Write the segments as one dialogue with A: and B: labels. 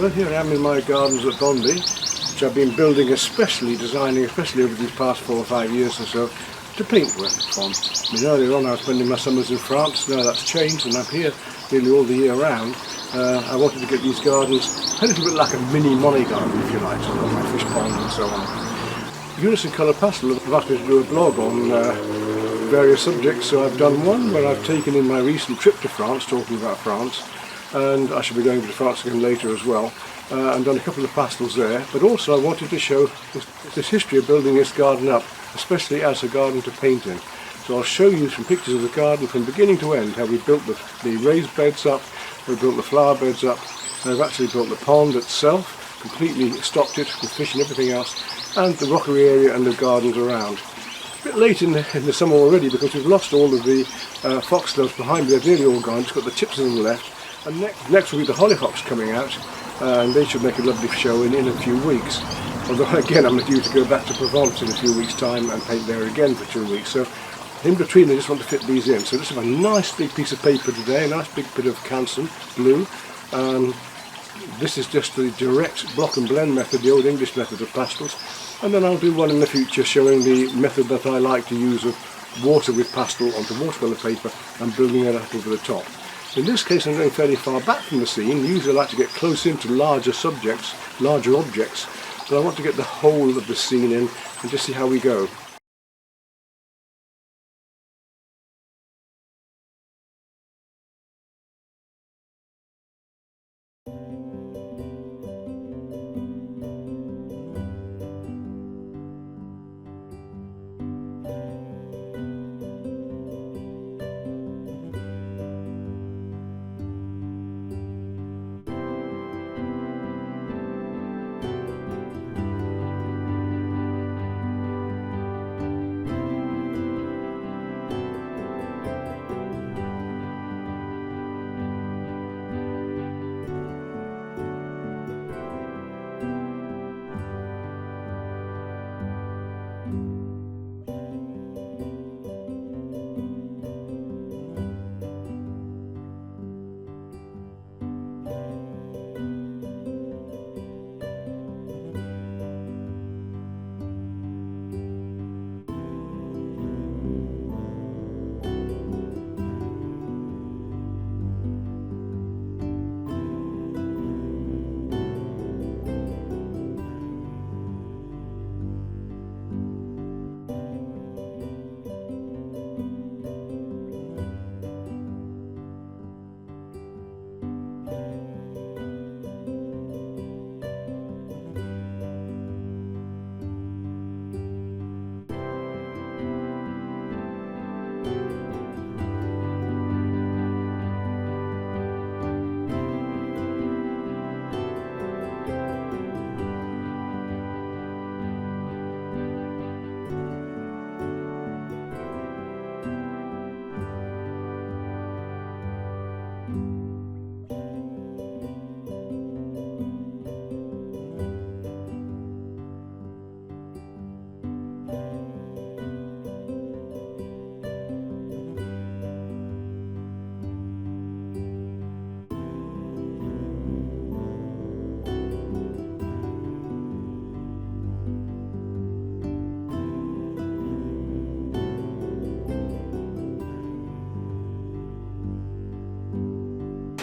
A: Well, here I am in my gardens at Bonby, which I've been building designing especially over these past 4 or 5 years or so, to paint with from. I mean, earlier on I was spending my summers in France. Now that's changed and I'm here nearly all the year round. I wanted to get these gardens a little bit like a mini money garden, if you like, so I've got my fish pond and so on. Unison Colour Pastel have asked me to do a blog on various subjects, so I've done one where I've taken in my recent trip to France, talking about France, and I shall be going to France again later as well, and done a couple of pastels there. But also I wanted to show this history of building this garden up, especially as a garden to paint in. So I'll show you some pictures of the garden from beginning to end, how we built the raised beds up, we built the flower beds up, and I've actually built the pond itself, completely stocked it with fish and everything else, and the rockery area and the gardens around. A bit late in the summer already because we've lost all of the foxgloves behind me. They've nearly all gone, just got the tips of them left. And next will be the hollyhocks coming out, and they should make a lovely show in a few weeks. Although again I'm due to go back to Provence in a few weeks' time and paint there again for 2 weeks. So in between I just want to fit these in. So just have a nice big piece of paper today, a nice big bit of Canson blue. This is just the direct block and blend method, the old English method of pastels. And then I'll do one in the future showing the method that I like to use of water with pastel onto watercolour paper and building it up over the top. In this case I'm going fairly far back from the scene. Usually I like to get close into larger subjects, larger objects, but I want to get the whole of the scene in and just see how we go.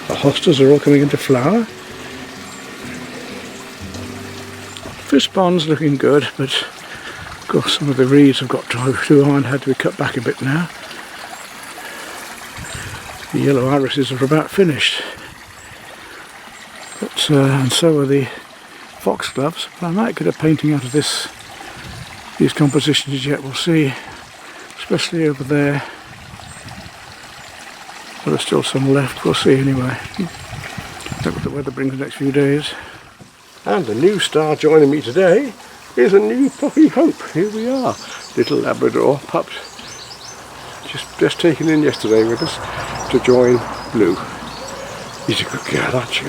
A: The hostas are all coming into flower. Fish pond's looking good, but of course some of the reeds have got too high and had to be cut back a bit now. The yellow irises are about finished, but and so are the foxgloves. But I might get a painting out of these compositions yet. We'll see, especially over there. There are still some left, we'll see anyway. Look what the weather brings the next few days. And the new star joining me today is a new puppy Hope. Here we are, little Labrador pup, just taken in yesterday with us to join Blue. He's a good girl, aren't you?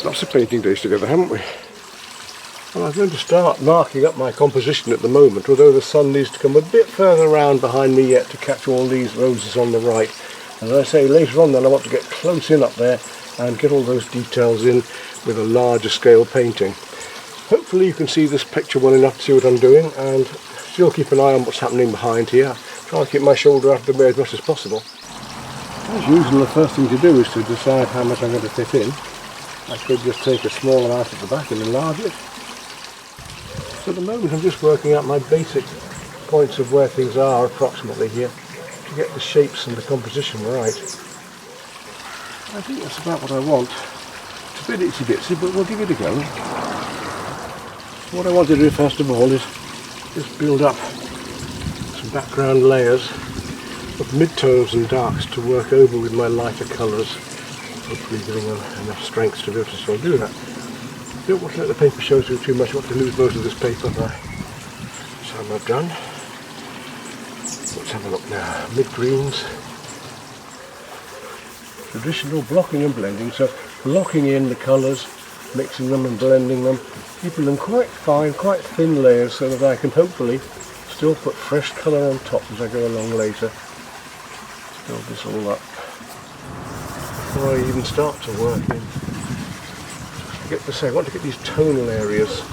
A: Lots of painting days together, haven't we? Well, I'm going to start marking up my composition at the moment, although the sun needs to come a bit further around behind me yet to catch all these roses on the right. And as I say, later on then I want to get close in up there and get all those details in with a larger scale painting. Hopefully you can see this picture well enough to see what I'm doing, and still keep an eye on what's happening behind here. Try to keep my shoulder out of the way as much as possible. As usual, the first thing to do is to decide how much I'm going to fit in. I could just take a small amount at the back and enlarge it. So at the moment I'm just working out my basic points of where things are approximately here to get the shapes and the composition right. I think that's about what I want. It's a bit itsy bitsy, but we'll give it a go. What I want to do first of all is just build up some background layers of midtones and darks to work over with my lighter colours, hopefully giving them enough strength to be able to still do that. Don't want to let the paper show through too much. I want to lose most of this paper by the time I've done. Let's have a look now. Mid-greens. Traditional blocking and blending, so blocking in the colours, mixing them and blending them, keeping them quite fine, quite thin layers so that I can hopefully still put fresh colour on top as I go along later. Build this all up before I even start to work in. I want to get these tonal areas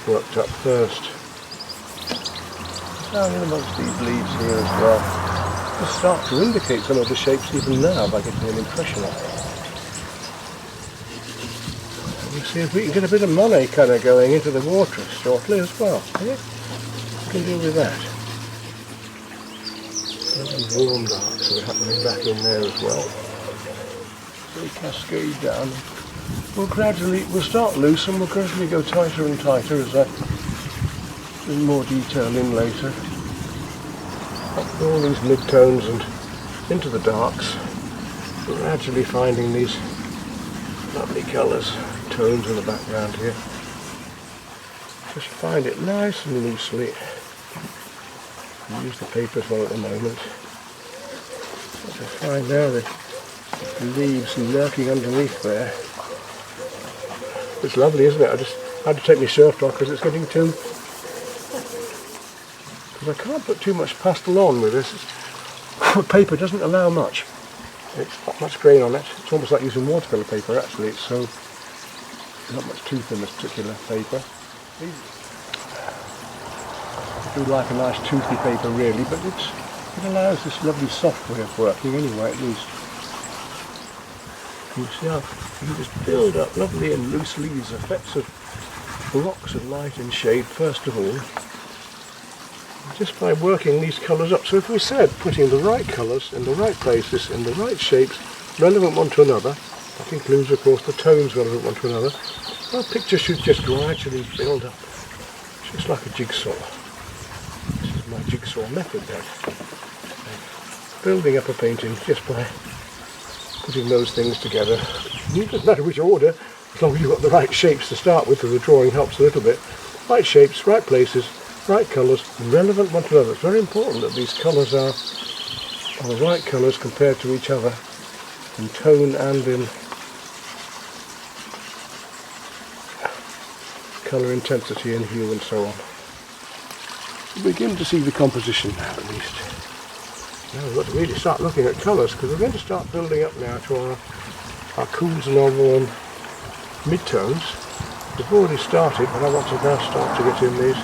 A: worked up first. Down in amongst these leaves here as well. Just start to indicate some of the shapes even now by getting an impression of it. We'll see if we can get a bit of money colour going into the water shortly as well. Yeah? We can deal with that. Some warm darks are happening back in there as well. So we cascade down. We'll start loose and we'll gradually go tighter and tighter as I bring more detail in later. Up all these mid-tones and into the darks, gradually finding these lovely colours, tones in the background here. Just find it nice and loosely. Use the paper as well at the moment. What I find now the leaves lurking underneath there. It's lovely, isn't it? I just had to take my shirt off because it's getting too... Because I can't put too much pastel on with this. The paper doesn't allow much. It's not much grain on it. It's almost like using watercolour paper actually. It's so not much tooth in this particular paper. I do like a nice toothy paper really, but it allows this lovely soft way of working anyway at least. You see how you can just build up lovely and loosely these effects of blocks of light and shade first of all, just by working these colours up. So if we said putting the right colours in the right places, in the right shapes, relevant one to another, that includes of course the tones relevant one to another, our picture should just gradually build up, just like a jigsaw. This is my jigsaw method then. Building up a painting just by putting those things together. It doesn't matter which order, as long as you've got the right shapes to start with, because the drawing helps a little bit. Right shapes, right places, right colours, relevant one to another. It's very important that these colours are the right colours compared to each other, in tone and in colour intensity and hue and so on. We begin to see the composition now at least. Now we've got to really start looking at colours, because we're going to start building up now to our cools and our warm mid-tones. We've already started, but I want to now start to get in these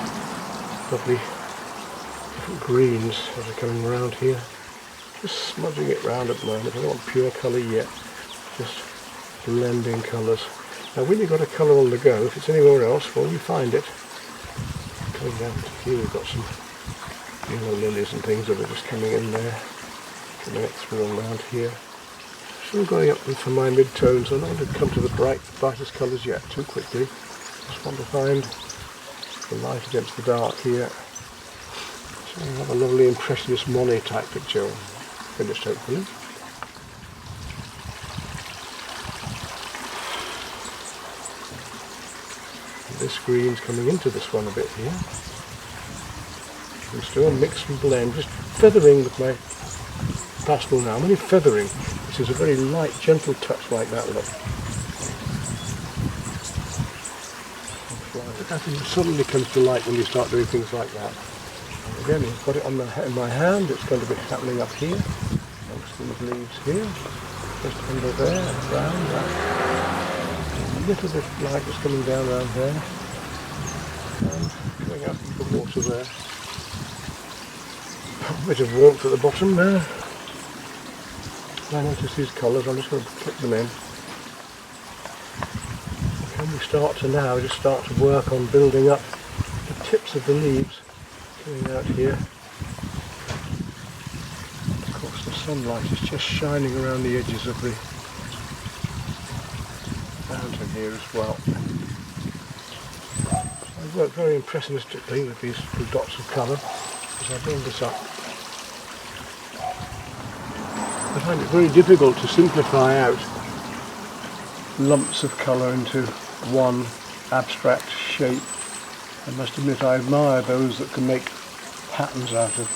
A: lovely different greens that are coming around here. Just smudging it round at the moment. I don't want pure colour yet, just blending colours. Now when you've got a colour on the go, if it's anywhere else, well you find it. Coming down to here we've got some yellow lilies and things that are just coming in there. Coming through around here. Still going up into my mid-tones. I don't want to come to the brightest colours yet too quickly. Just want to find the light against the dark here. So we have a lovely impressionist Monet type picture finished hopefully. And this green's coming into this one a bit here. And still mix and blend, just feathering with my pastel now. I'm only feathering, which is a very light, gentle touch like that look. I think it suddenly comes to light when you start doing things like that. And again, I've got it on in my hand, it's going to be happening up here, amongst these leaves here, just under there, around that. little bit of light that's coming down around there and coming out into the water there. A bit of warmth at the bottom there. I notice these colours, I'm just going to click them in. And we start to now just start to work on building up the tips of the leaves coming out here. Of course the sunlight is just shining around the edges of the fountain here as well. So I work very impressionistically with these little dots of colour as I build this up. I find it very difficult to simplify out lumps of colour into one abstract shape. I must admit I admire those that can make patterns out of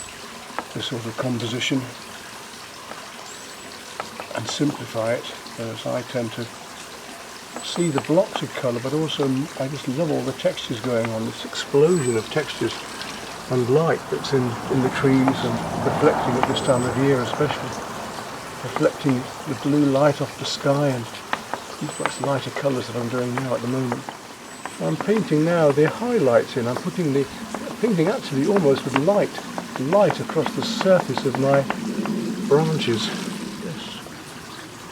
A: this sort of composition and simplify it, whereas I tend to see the blocks of colour, but also I just love all the textures going on, this explosion of textures and light that's in the trees and reflecting at this time of year especially. Reflecting the blue light off the sky and these much lighter colours that I'm doing now at the moment. I'm painting now the highlights in. I'm painting actually almost with light across the surface of my branches. Just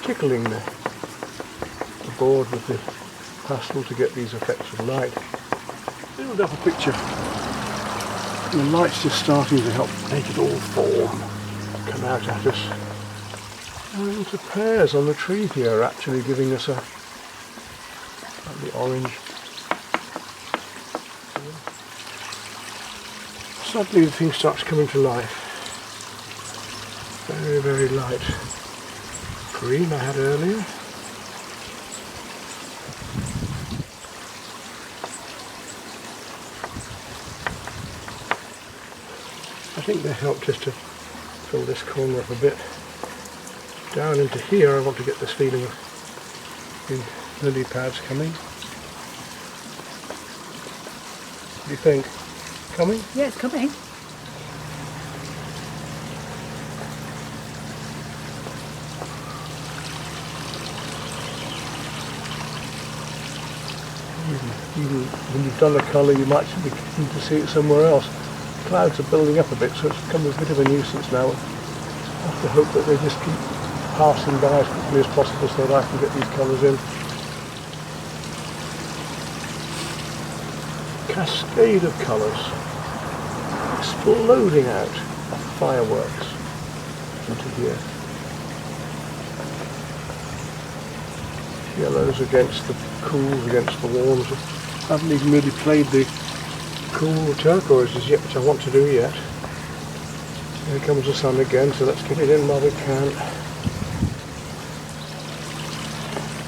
A: tickling the board with the pastel to get these effects of light. Build up a picture. And the light's just starting to help make it all form, come out at us. And the pears on the tree here are actually giving us a slightly orange. Suddenly the thing starts coming to life. Very, very light green I had earlier. I think they help just to fill this corner up a bit. Down into here I want to get this feeling of the lily pads coming. What do you think? Coming?
B: Yeah, it's coming.
A: Even when you've done a colour you might be keen to see it somewhere else. Clouds are building up a bit, so it's become a bit of a nuisance now. I have to hope that they just keep passing by as quickly as possible so that I can get these colours in. Cascade of colours exploding out of fireworks into here. Yellows against the cools, against the warms. I haven't even really played the cool turquoises yet, which I want to do yet. Here comes the sun again, so let's get it in while we can.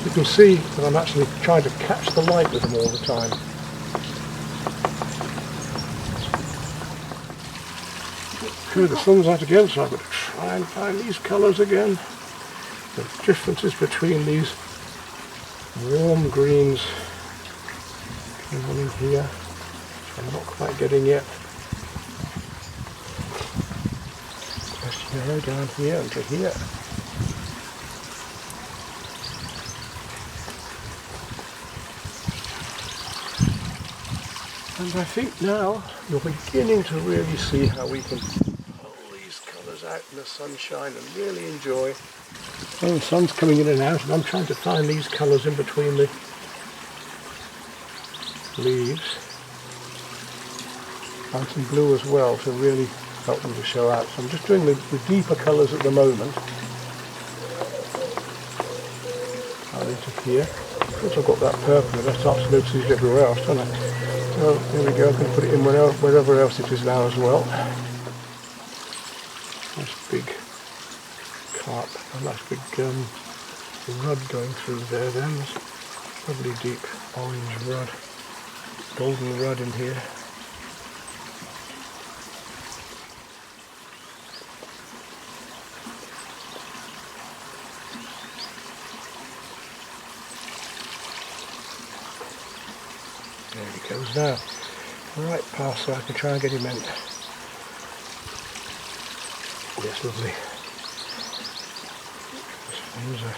A: You can see that I'm actually trying to catch the light with them all the time. Okay, the sun's out again, so I've got to try and find these colours again. The differences between these warm greens coming on in here, which I'm not quite getting yet. Just yellow down here and to here. And I think now you're beginning to really see how we can pull these colours out in the sunshine and really enjoy. Well, the sun's coming in and out and I'm trying to find these colours in between the leaves. And some blue as well to really help them to show out. So I'm just doing the deeper colours at the moment. Out into here. Once I've got that purple, I start to notice it everywhere else, don't I? So there we go, I can put it in wherever else it is now as well. Nice big carp, a nice big rud going through there then. There's lovely deep orange rud, golden rud in here. There he goes now. Right past so I can try and get him in. Yes, lovely. Those are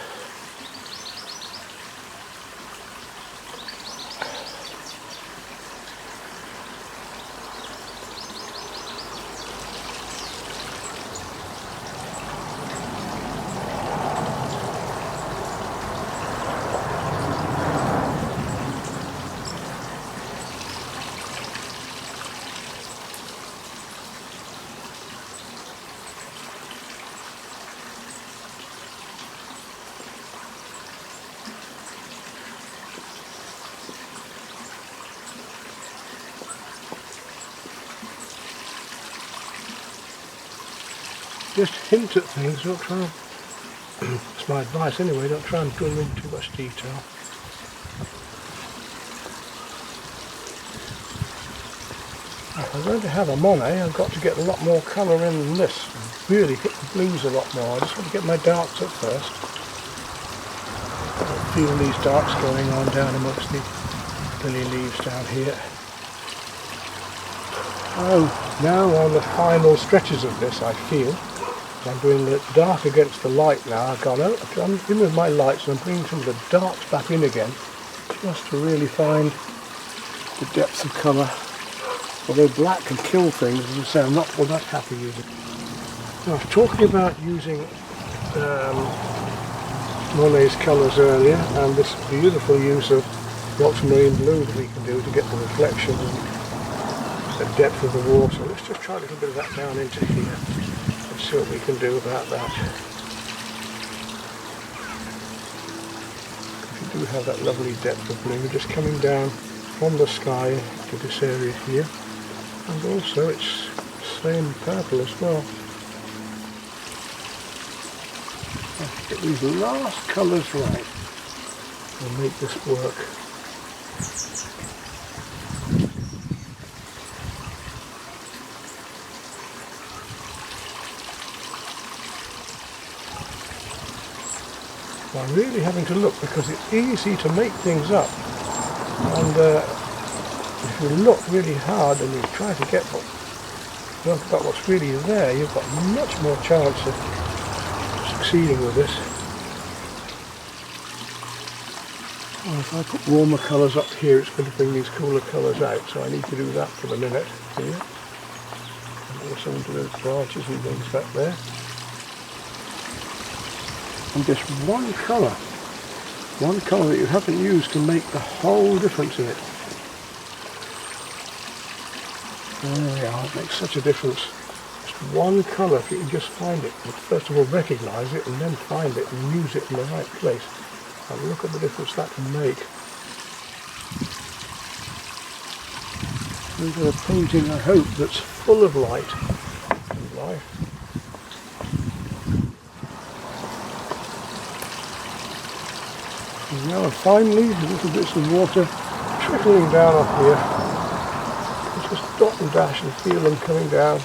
A: just hint at things, don't try and, it's my advice anyway, don't try and drill in too much detail. If I'm going to have a Monet, I've got to get a lot more colour in than this. Really hit the blues a lot more. I just want to get my darks up first. I feel these darks going on down amongst the lily leaves down here. Oh, now on the final stretches of this, I feel. I'm doing the dark against the light now. I've gone out, I'm in with my lights and I'm bringing some of the darks back in again, just to really find the depth of colour. Although black can kill things, as I say, I'm not all that happy using it. Now, I was talking about using Monet's colours earlier, and this beautiful use of the ultramarine blue that we can do to get the reflection and the depth of the water. Let's just try a little bit of that down into here and see what we can do about that. You do have that lovely depth of blue just coming down from the sky to this area here, and also it's the same purple as well. Get these last colours right and make this work. I'm really having to look because it's easy to make things up, and if you look really hard and you try to get what's really there, you've got much more chance of succeeding with this. Well, if I put warmer colours up here, it's going to bring these cooler colours out, so I need to do that for the minute here. And also into those branches and things back there. And just one colour that you haven't used can make the whole difference in it. There we are, it makes such a difference. Just one colour, if you can just find it, first of all recognise it and then find it and use it in the right place. And look at the difference that can make. We've got a painting, I hope, that's full of light and life. And now finally, little bits of water trickling down off here. Just dot and dash and feel them coming down.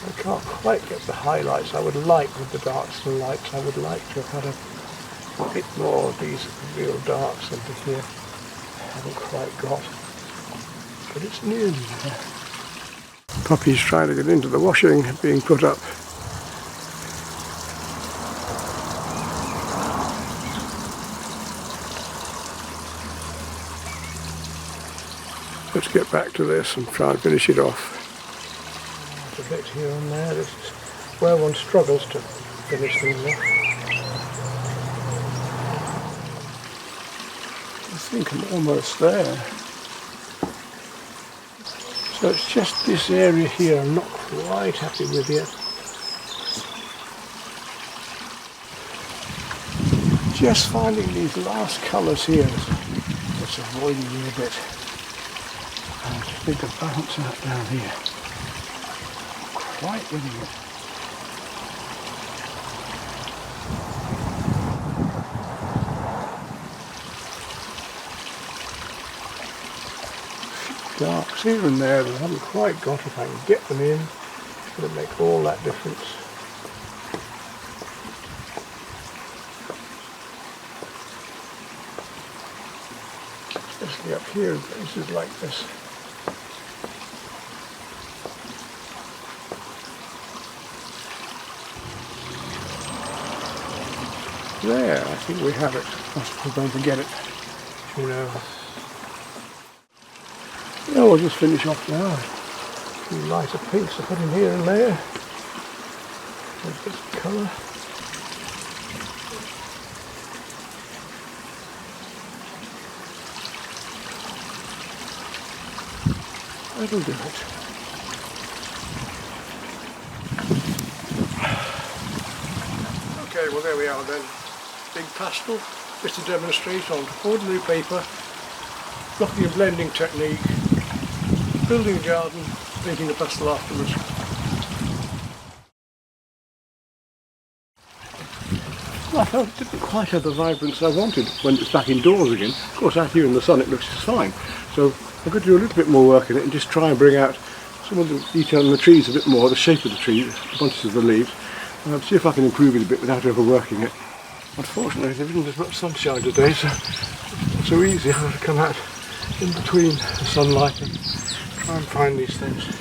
A: I can't quite get the highlights I would like with the darks and lights. I would like to have had a bit more of these real darks into here. I haven't quite got, but it's nearly there. Puppy's trying to get into the washing being put up. Let's get back to this and try and finish it off. A bit here and there. This is where one struggles to finish things off. I think I'm almost there. So it's just this area here I'm not quite happy with yet. Just finding these last colours here that's avoiding me a bit. I just need to balance that down here. Quite getting it. Darks here and there that I haven't quite got. If I can get them in, it's going to make all that difference. Especially up here in places like this. There, I think we have it. We're going to get it. Who knows? Yeah, we'll just finish off now. A few lighter pinks to put in here and there. There's this colour. That'll do it. Okay, well there we are then. Big pastel, just to demonstrate on ordinary paper blocking and blending technique, building a garden, painting a pastel afterwards. Well, I felt it didn't quite have the vibrance I wanted when it's back indoors again. Of course, out here in the sun it looks just fine. So I'm going to do a little bit more work in it and just try and bring out some of the detail in the trees a bit more, the shape of the tree, the bunches of the leaves, and see if I can improve it a bit without overworking it. Unfortunately, there isn't as much sunshine today, so it's not so easy. I have to come out in between the sunlight and try and find these things.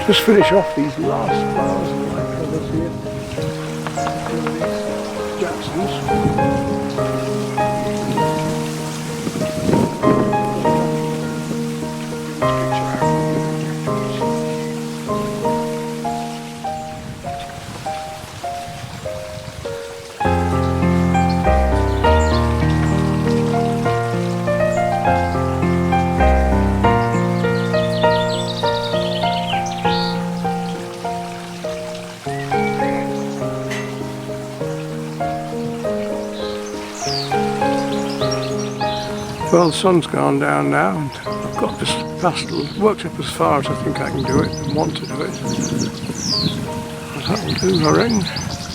A: Just finish off these last flowers of the light colours here. These Jacksons. Well, the sun's gone down now and I've got this pastel worked up as far as I think I can do it and want to do it. That'll do, I reckon.